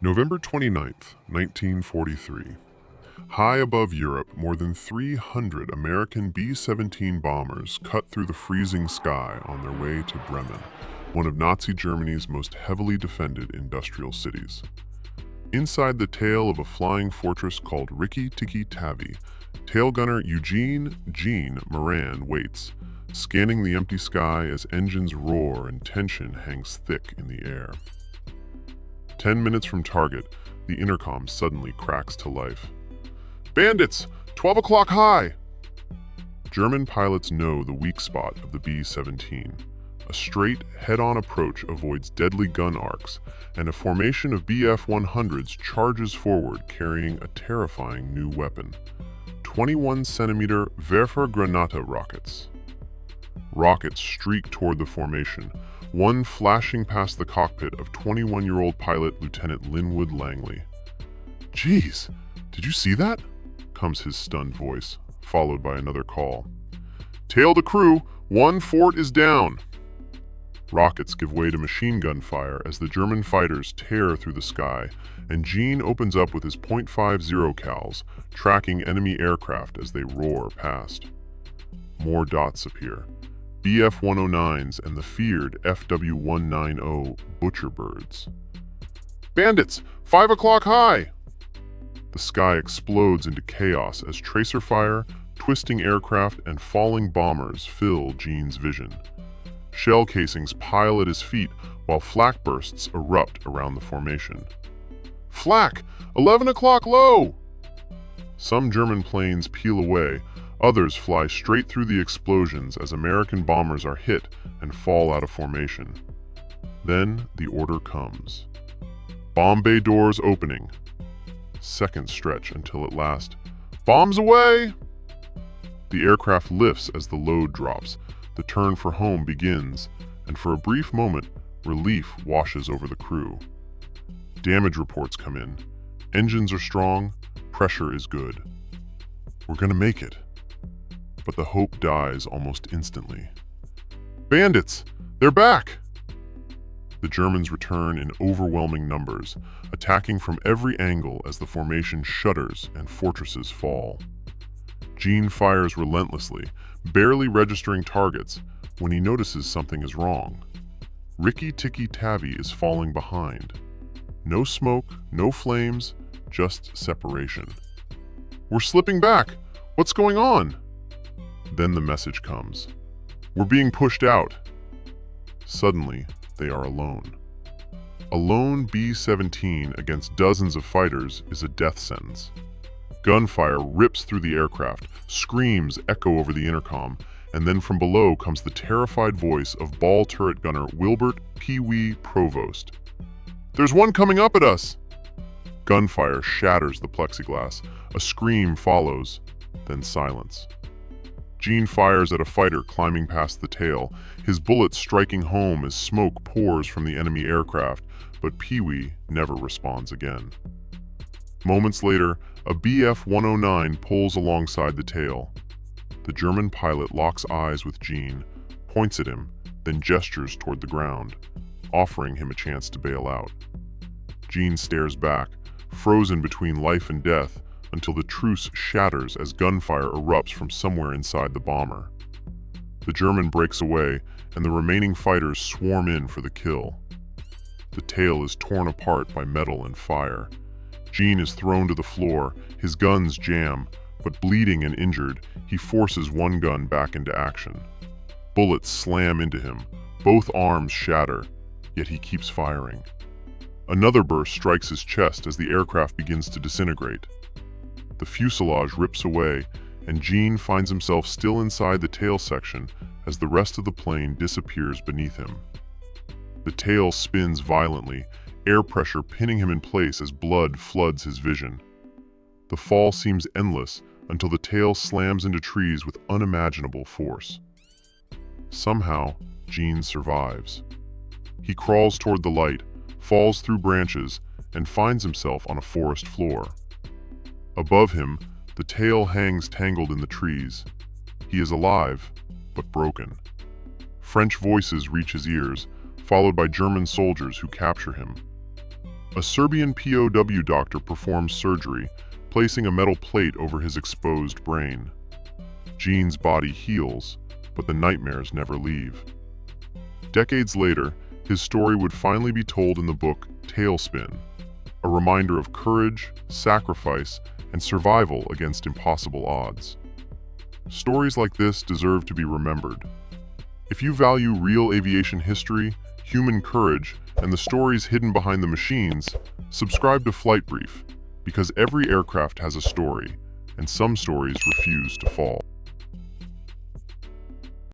November 29th, 1943. High above Europe, more than 300 American B-17 bombers cut through the freezing sky on their way to Bremen, one of Nazi Germany's most heavily defended industrial cities. Inside the tail of a flying fortress called Rikki Tikki Tavi, tail gunner Eugene Moran waits, scanning the empty sky as engines roar and tension hangs thick in the air. 10 minutes from target, the intercom suddenly cracks to life. "Bandits! 12 o'clock high!" German pilots know the weak spot of the B-17. A straight, head-on approach avoids deadly gun arcs, and a formation of Bf-100s charges forward carrying a terrifying new weapon: 21-centimeter Werfergranate rockets. Rockets streak toward the formation, one flashing past the cockpit of 21-year-old pilot Lieutenant Linwood Langley. "Geez, did you see that?" comes his stunned voice, followed by another call. "Tail to crew, one fort is down." Rockets give way to machine gun fire as the German fighters tear through the sky, and Gene opens up with his .50 cals, tracking enemy aircraft as they roar past. More dots appear. Bf-109s and the feared FW-190 Butcherbirds. "Bandits! 5 o'clock high!" The sky explodes into chaos as tracer fire, twisting aircraft, and falling bombers fill Gene's vision. Shell casings pile at his feet while flak bursts erupt around the formation. "Flak! 11 o'clock low!" Some German planes peel away, others fly straight through the explosions as American bombers are hit and fall out of formation. Then the order comes. Bomb bay doors opening. Seconds stretch until at last, "Bombs away!" The aircraft lifts as the load drops, the turn for home begins, and for a brief moment, relief washes over the crew. Damage reports come in. Engines are strong, pressure is good. "We're gonna make it." But the hope dies almost instantly. "Bandits! They're back!" The Germans return in overwhelming numbers, attacking from every angle as the formation shudders and fortresses fall. Gene fires relentlessly, barely registering targets, when he notices something is wrong. Rikki Tikki Tavi is falling behind. No smoke, no flames, just separation. "We're slipping back! What's going on?" Then the message comes. "We're being pushed out." Suddenly, they are alone. A lone B-17 against dozens of fighters is a death sentence. Gunfire rips through the aircraft, screams echo over the intercom, and then from below comes the terrified voice of ball turret gunner Wilbert Pee Wee Provost. "There's one coming up at us!" Gunfire shatters the plexiglass. A scream follows, then silence. Gene fires at a fighter climbing past the tail, his bullets striking home as smoke pours from the enemy aircraft, but Pee Wee never responds again. Moments later, a Bf-109 pulls alongside the tail. The German pilot locks eyes with Gene, points at him, then gestures toward the ground, offering him a chance to bail out. Gene stares back, frozen between life and death, until the truce shatters as gunfire erupts from somewhere inside the bomber. The German breaks away, and the remaining fighters swarm in for the kill. The tail is torn apart by metal and fire. Gene is thrown to the floor, his guns jam, but bleeding and injured, he forces one gun back into action. Bullets slam into him, both arms shatter, yet he keeps firing. Another burst strikes his chest as the aircraft begins to disintegrate. The fuselage rips away, and Gene finds himself still inside the tail section as the rest of the plane disappears beneath him. The tail spins violently, air pressure pinning him in place as blood floods his vision. The fall seems endless until the tail slams into trees with unimaginable force. Somehow, Gene survives. He crawls toward the light, falls through branches, and finds himself on a forest floor. Above him, the tail hangs tangled in the trees. He is alive, but broken. French voices reach his ears, followed by German soldiers who capture him. A Serbian POW doctor performs surgery, placing a metal plate over his exposed brain. Gene's body heals, but the nightmares never leave. Decades later, his story would finally be told in the book Tailspin, a reminder of courage, sacrifice, and survival against impossible odds. Stories like this deserve to be remembered. If you value real aviation history, human courage, and the stories hidden behind the machines, subscribe to Flight Brief, because every aircraft has a story, and some stories refuse to fall.